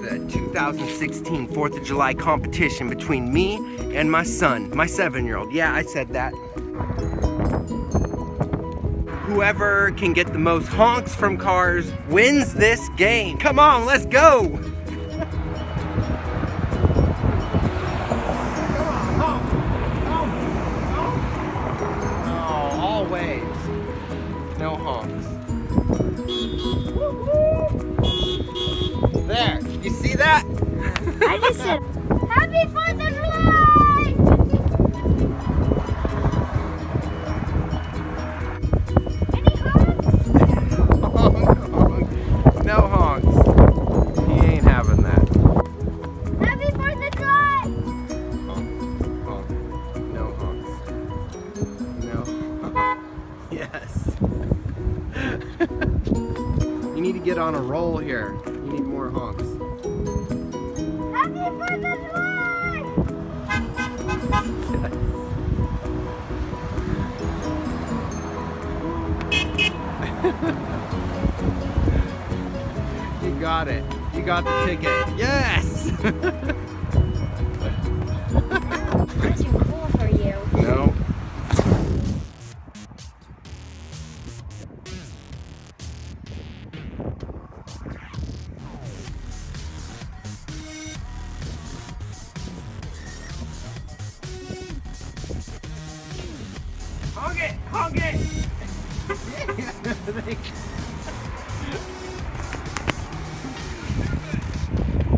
the 2016 4th of July competition between me and my son, my 7-year-old. Yeah, I said that. Whoever can get the most honks from cars wins this game. Come on, let's go! Always. No honks. There, you see that? I just said, Happy 4th of July! Any honks? Honk, honk. No honks. He ain't having that. Happy 4th of July! Honk, honk. No honks. No honk. Yes. You need to get on a roll here. You need more honks. Happy 4th of July! You got it. You got the ticket. Yes! That's too cool for you. No. Honk it! Honk it!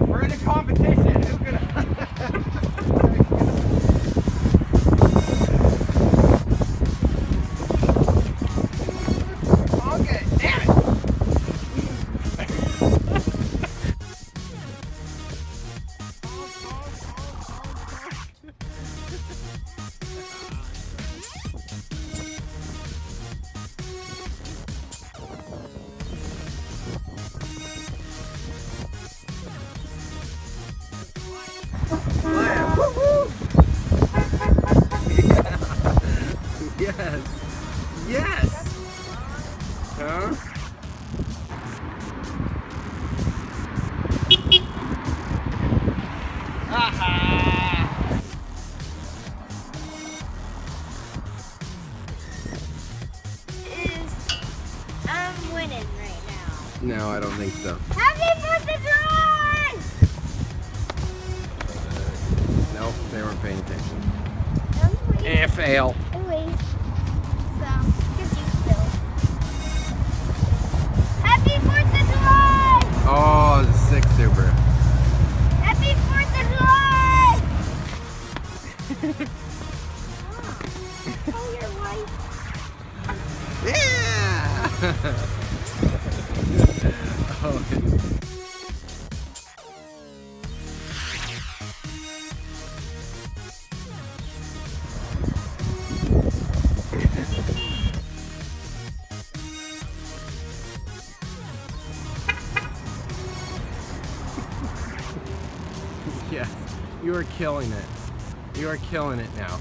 We're in a competition. Who could honk it? Damn it! Yes. Yes. Huh? Aha! I'm winning right now. No, I don't think so. Happy 4th of July! Nope, they weren't paying attention. Wait. Fail. Wait. So, because you still. Happy 4th of July! Oh, the 6 Subaru. Happy 4th of July! Oh, you're white. Yeah! Oh. Yes, you are killing it. You are killing it now.